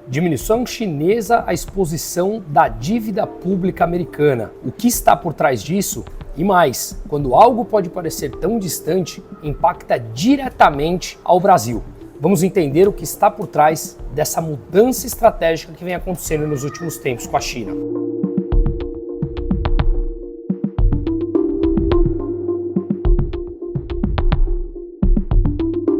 Diminuição chinesa à exposição da dívida pública americana. O que está por trás disso? E mais, quando algo pode parecer tão distante, impacta diretamente ao Brasil. Vamos entender o que está por trás dessa mudança estratégica que vem acontecendo nos últimos tempos com a China.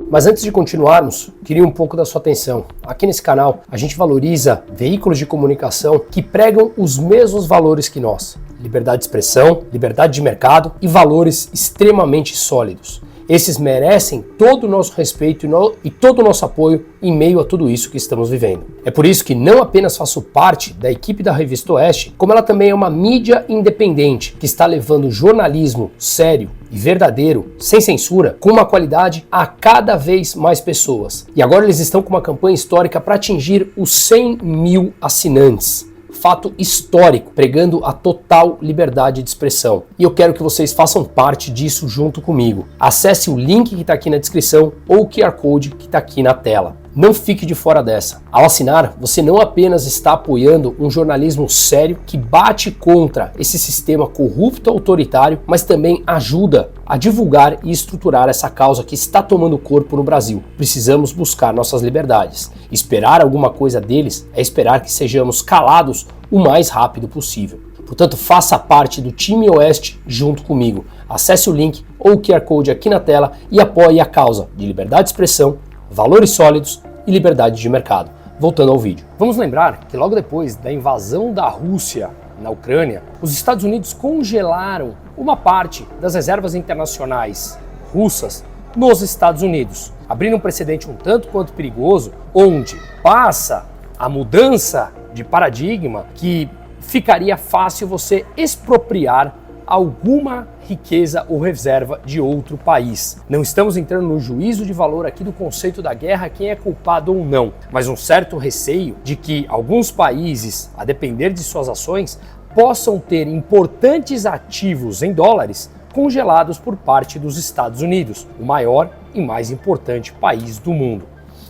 Mas antes de continuarmos, queria um pouco da sua atenção. Aqui nesse canal, a gente valoriza veículos de comunicação que pregam os mesmos valores que nós. Liberdade de expressão, liberdade de mercado e valores extremamente sólidos. Esses merecem todo o nosso respeito e todo o nosso apoio em meio a tudo isso que estamos vivendo. É por isso que não apenas faço parte da equipe da Revista Oeste, como ela também é uma mídia independente que está levando jornalismo sério e verdadeiro, sem censura, com uma qualidade a cada vez mais pessoas. E agora eles estão com uma campanha histórica para atingir os 100 mil assinantes. Fato histórico, pregando a total liberdade de expressão. E eu quero que vocês façam parte disso junto comigo. Acesse o link que está aqui na descrição ou o QR Code que está aqui na tela. Não fique de fora dessa. Ao assinar, você não apenas está apoiando um jornalismo sério que bate contra esse sistema corrupto autoritário, mas também ajuda a divulgar e estruturar essa causa que está tomando corpo no Brasil. Precisamos buscar nossas liberdades. Esperar alguma coisa deles é esperar que sejamos calados o mais rápido possível. Portanto, faça parte do time Oeste junto comigo. Acesse o link ou o QR Code aqui na tela e apoie a causa de liberdade de expressão, valores sólidos e liberdade de mercado. Voltando ao vídeo. Vamos lembrar que logo depois da invasão da Rússia na Ucrânia, os Estados Unidos congelaram uma parte das reservas internacionais russas nos Estados Unidos, abrindo um precedente um tanto quanto perigoso, onde passa a mudança de paradigma que ficaria fácil você expropriar alguma riqueza ou reserva de outro país. Não estamos entrando no juízo de valor aqui do conceito da guerra, quem é culpado ou não, mas um certo receio de que alguns países, a depender de suas ações, possam ter importantes ativos em dólares congelados por parte dos Estados Unidos, o maior e mais importante país do mundo.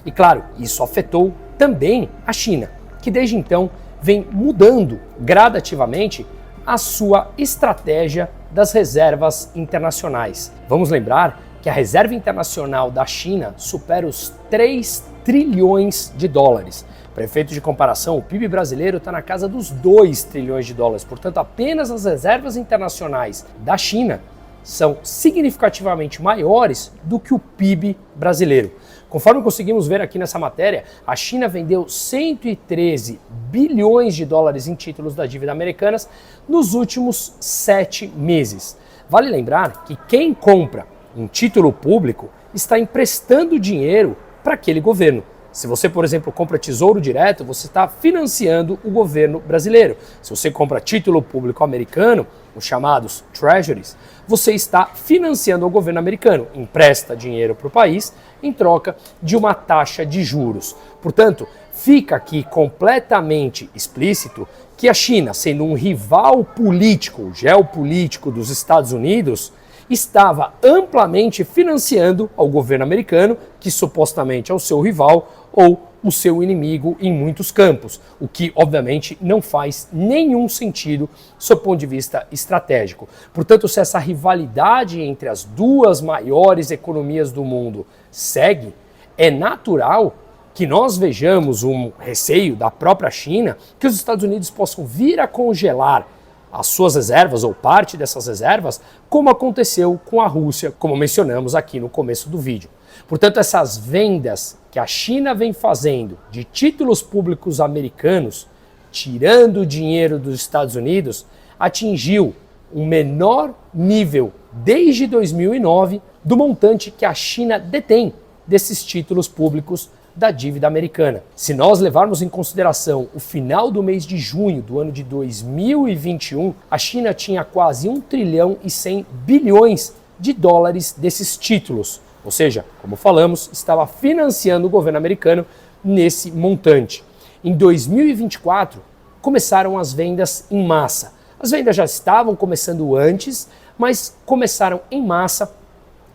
E claro, isso afetou também a China, que desde então vem mudando gradativamente a sua estratégia das reservas internacionais. Vamos lembrar que a reserva internacional da China supera os 3 trilhões de dólares. Para efeito de comparação, o PIB brasileiro está na casa dos 2 trilhões de dólares. Portanto, apenas as reservas internacionais da China são significativamente maiores do que o PIB brasileiro. Conforme conseguimos ver aqui nessa matéria, a China vendeu 113 bilhões de dólares em títulos da dívida americanas nos últimos 7 meses. Vale lembrar que quem compra um título público está emprestando dinheiro para aquele governo. Se você, por exemplo, compra Tesouro Direto, você está financiando o governo brasileiro. Se você compra título público americano, os chamados treasuries, você está financiando o governo americano, empresta dinheiro para o país em troca de uma taxa de juros. Portanto, fica aqui completamente explícito que a China, sendo um rival político, geopolítico dos Estados Unidos, estava amplamente financiando ao governo americano, que supostamente é o seu rival ou o seu inimigo em muitos campos, o que obviamente não faz nenhum sentido sob o ponto de vista estratégico. Portanto, se essa rivalidade entre as duas maiores economias do mundo segue, é natural que nós vejamos um receio da própria China que os Estados Unidos possam vir a congelar as suas reservas ou parte dessas reservas, como aconteceu com a Rússia, como mencionamos aqui no começo do vídeo. Portanto, essas vendas que a China vem fazendo de títulos públicos americanos, tirando o dinheiro dos Estados Unidos, atingiu o menor nível desde 2009 do montante que a China detém desses títulos públicos da dívida americana. Se nós levarmos em consideração o final do mês de junho do ano de 2021, a China tinha quase 1 trilhão e 100 bilhões de dólares desses títulos. Ou seja, como falamos, estava financiando o governo americano nesse montante. Em 2024, começaram as vendas em massa. As vendas já estavam começando antes, mas começaram em massa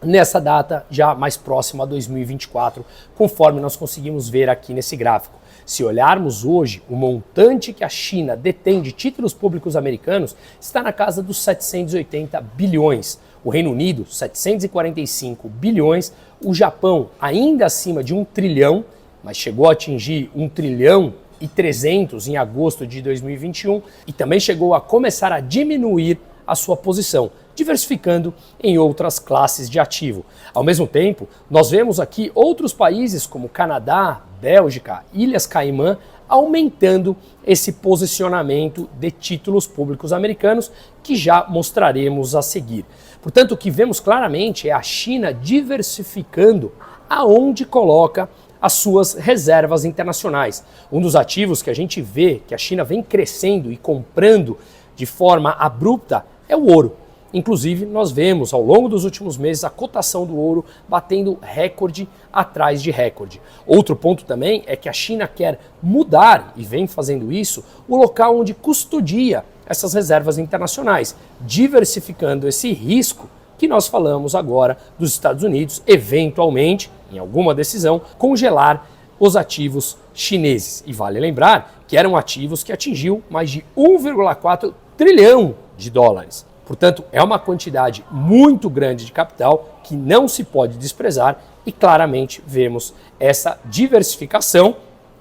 nessa data já mais próxima a 2024, conforme nós conseguimos ver aqui nesse gráfico. Se olharmos hoje, o montante que a China detém de títulos públicos americanos está na casa dos 780 bilhões. O Reino Unido, 745 bilhões. O Japão, ainda acima de 1 trilhão, mas chegou a atingir 1 trilhão e 300 em agosto de 2021 e também chegou a começar a diminuir a sua posição, diversificando em outras classes de ativo. Ao mesmo tempo, nós vemos aqui outros países como Canadá, Bélgica, Ilhas Caimã, aumentando esse posicionamento de títulos públicos americanos, que já mostraremos a seguir. Portanto, o que vemos claramente é a China diversificando aonde coloca as suas reservas internacionais. Um dos ativos que a gente vê que a China vem crescendo e comprando de forma abrupta é o ouro. Inclusive, nós vemos ao longo dos últimos meses a cotação do ouro batendo recorde atrás de recorde. Outro ponto também é que a China quer mudar, e vem fazendo isso, o local onde custodia essas reservas internacionais, diversificando esse risco que nós falamos agora dos Estados Unidos, eventualmente, em alguma decisão, congelar os ativos chineses. E vale lembrar que eram ativos que atingiu mais de 1,4 trilhão de dólares. Portanto, é uma quantidade muito grande de capital que não se pode desprezar e claramente vemos essa diversificação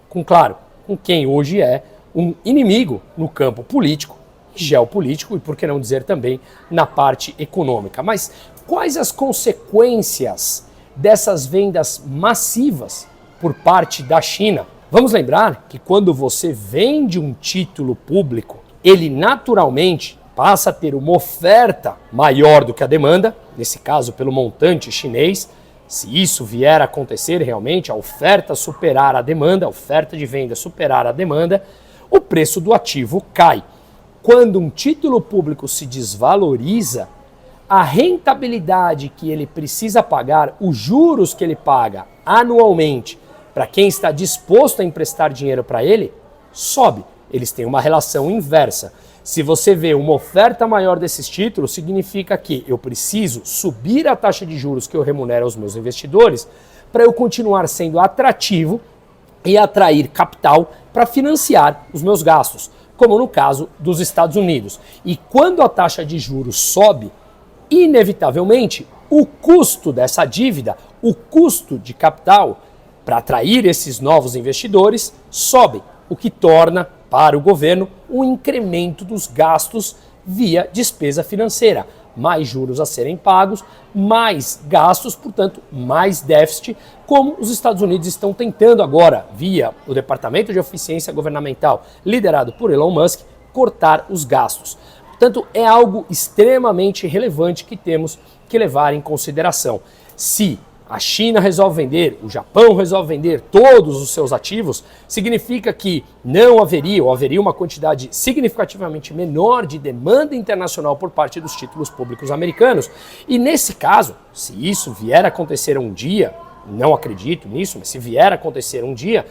com quem hoje é um inimigo no campo político, geopolítico e, por que não dizer, também na parte econômica. Mas quais as consequências dessas vendas massivas por parte da China? Vamos lembrar que quando você vende um título público, ele naturalmente passa a ter uma oferta maior do que a demanda, nesse caso pelo montante chinês. Se isso vier a acontecer realmente, a oferta superar a demanda, a oferta de venda superar a demanda, o preço do ativo cai. Quando um título público se desvaloriza, a rentabilidade que ele precisa pagar, os juros que ele paga anualmente para quem está disposto a emprestar dinheiro para ele, sobe. Eles têm uma relação inversa. Se você vê uma oferta maior desses títulos, significa que eu preciso subir a taxa de juros que eu remunero aos meus investidores para eu continuar sendo atrativo e atrair capital para financiar os meus gastos, como no caso dos Estados Unidos. E quando a taxa de juros sobe, inevitavelmente o custo dessa dívida, o custo de capital para atrair esses novos investidores sobe, o que torna para o governo um incremento dos gastos via despesa financeira. Mais juros a serem pagos, mais gastos, portanto, mais déficit, como os Estados Unidos estão tentando agora, via o Departamento de Eficiência Governamental, liderado por Elon Musk, cortar os gastos. Portanto, é algo extremamente relevante que temos que levar em consideração. Se a China resolve vender, o Japão resolve vender todos os seus ativos, significa que não haveria, ou haveria uma quantidade significativamente menor de demanda internacional por parte dos títulos públicos americanos. E nesse caso, se isso vier a acontecer um dia, não acredito nisso, mas se vier a acontecer um dia,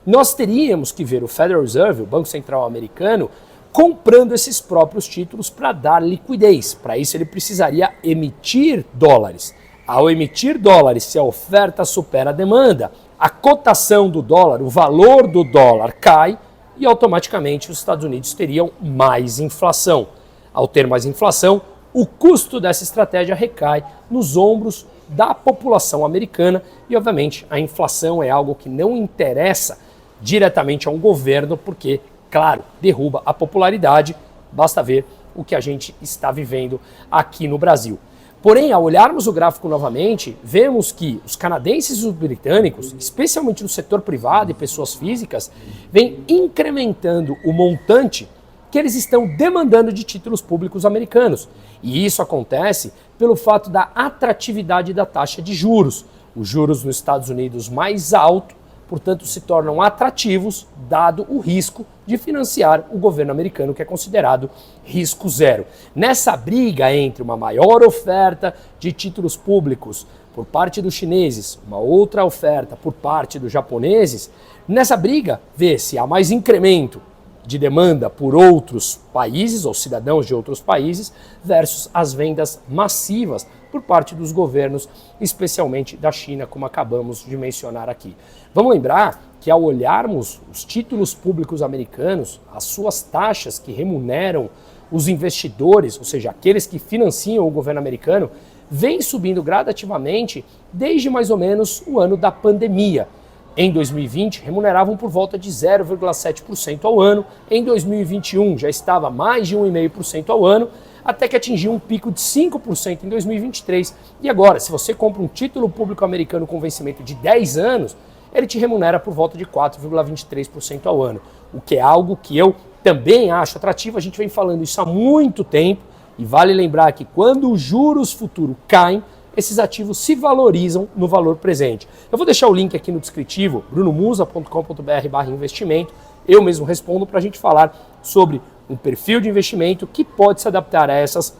nós teríamos que ver o Federal Reserve, o Banco Central americano, comprando esses próprios títulos para dar liquidez. Para isso ele precisaria emitir dólares. Ao emitir dólares, se a oferta supera a demanda, a cotação do dólar, o valor do dólar cai e automaticamente os Estados Unidos teriam mais inflação. Ao ter mais inflação, o custo dessa estratégia recai nos ombros da população americana e, obviamente, a inflação é algo que não interessa diretamente a um governo porque, claro, derruba a popularidade. Basta ver o que a gente está vivendo aqui no Brasil. Porém, ao olharmos o gráfico novamente, vemos que os canadenses e os britânicos, especialmente no setor privado e pessoas físicas, vêm incrementando o montante que eles estão demandando de títulos públicos americanos. E isso acontece pelo fato da atratividade da taxa de juros. Os juros nos Estados Unidos mais alto, portanto, se tornam atrativos, dado o risco de financiar o governo americano, que é considerado risco zero. Nessa briga entre uma maior oferta de títulos públicos por parte dos chineses, uma outra oferta por parte dos japoneses, nessa briga vê-se há mais incremento de demanda por outros países ou cidadãos de outros países versus as vendas massivas por parte dos governos, especialmente da China, como acabamos de mencionar aqui. Vamos lembrar que ao olharmos os títulos públicos americanos, as suas taxas que remuneram os investidores, ou seja, aqueles que financiam o governo americano, vem subindo gradativamente desde mais ou menos o ano da pandemia. Em 2020, remuneravam por volta de 0,7% ao ano. Em 2021, já estava mais de 1,5% ao ano, até que atingiu um pico de 5% em 2023. E agora, se você compra um título público americano com vencimento de 10 anos, ele te remunera por volta de 4,23% ao ano, o que é algo que eu também acho atrativo. A gente vem falando isso há muito tempo e vale lembrar que quando os juros futuros caem, esses ativos se valorizam no valor presente. Eu vou deixar o link aqui no descritivo, brunomusa.com.br/investimento. Eu mesmo respondo para a gente falar sobre um perfil de investimento que pode se adaptar a essas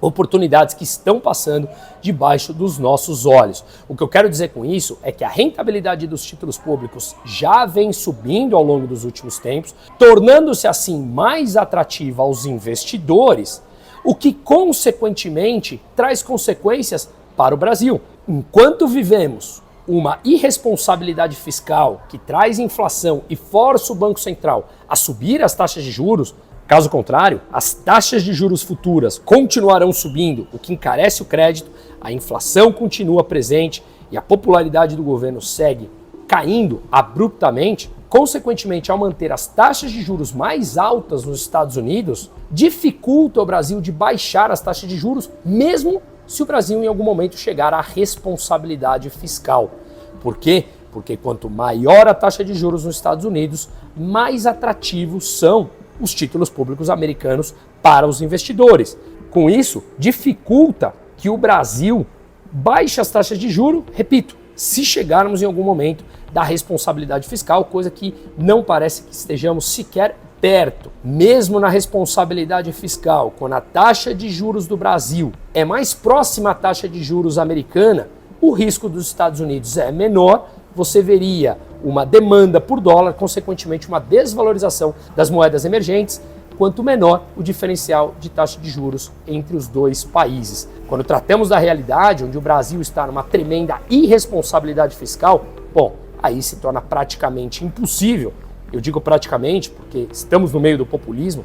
oportunidades que estão passando debaixo dos nossos olhos. O que eu quero dizer com isso é que a rentabilidade dos títulos públicos já vem subindo ao longo dos últimos tempos, tornando-se assim mais atrativa aos investidores, o que consequentemente traz consequências para o Brasil. Enquanto vivemos uma irresponsabilidade fiscal que traz inflação e força o Banco Central a subir as taxas de juros, caso contrário, as taxas de juros futuras continuarão subindo, o que encarece o crédito, a inflação continua presente e a popularidade do governo segue caindo abruptamente. Consequentemente, ao manter as taxas de juros mais altas nos Estados Unidos, dificulta o Brasil de baixar as taxas de juros, mesmo se o Brasil em algum momento chegar à responsabilidade fiscal. Por quê? Porque quanto maior a taxa de juros nos Estados Unidos, mais atrativos são os títulos públicos americanos para os investidores. Com isso, dificulta que o Brasil baixe as taxas de juros, repito, se chegarmos em algum momento da responsabilidade fiscal, coisa que não parece que estejamos sequer perto. Mesmo na responsabilidade fiscal, quando a taxa de juros do Brasil é mais próxima à taxa de juros americana, o risco dos Estados Unidos é menor, você veria uma demanda por dólar, consequentemente uma desvalorização das moedas emergentes, quanto menor o diferencial de taxa de juros entre os dois países. Quando tratamos da realidade, onde o Brasil está numa tremenda irresponsabilidade fiscal, bom, aí se torna praticamente impossível. Eu digo praticamente porque estamos no meio do populismo,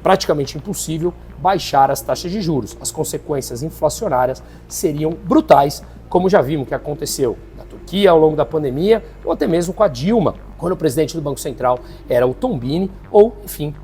praticamente impossível baixar as taxas de juros. As consequências inflacionárias seriam brutais, como já vimos que aconteceu na Turquia ao longo da pandemia, ou até mesmo com a Dilma, quando o presidente do Banco Central era o Tombini, ou, enfim,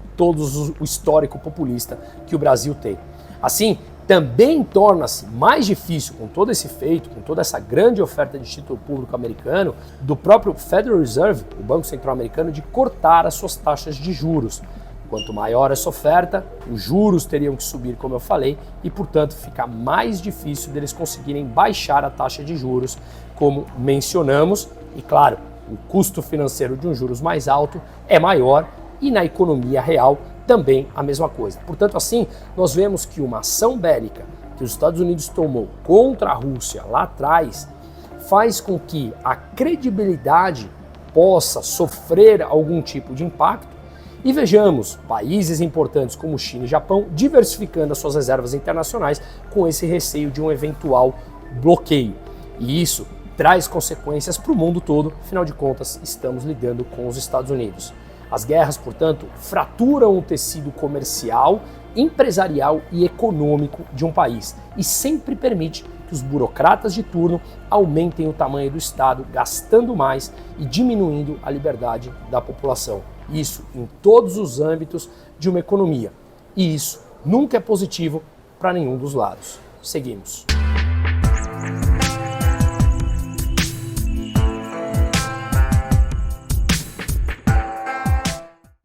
o histórico populista que o Brasil tem. Assim, também torna-se mais difícil, com todo esse feito, com toda essa grande oferta de título público americano, do próprio Federal Reserve, o Banco Central americano, de cortar as suas taxas de juros. Quanto maior essa oferta, os juros teriam que subir, como eu falei, e, portanto, fica mais difícil deles conseguirem baixar a taxa de juros, como mencionamos. E, claro, o custo financeiro de um juros mais alto é maior e na economia real também a mesma coisa. Portanto, assim, nós vemos que uma ação bélica que os Estados Unidos tomou contra a Rússia lá atrás faz com que a credibilidade possa sofrer algum tipo de impacto e vejamos países importantes como China e Japão diversificando as suas reservas internacionais com esse receio de um eventual bloqueio. E isso traz consequências para o mundo todo, afinal de contas, estamos lidando com os Estados Unidos. As guerras, portanto, fraturam o tecido comercial, empresarial e econômico de um país e sempre permite que os burocratas de turno aumentem o tamanho do Estado, gastando mais e diminuindo a liberdade da população. Isso em todos os âmbitos de uma economia. E isso nunca é positivo para nenhum dos lados. Seguimos.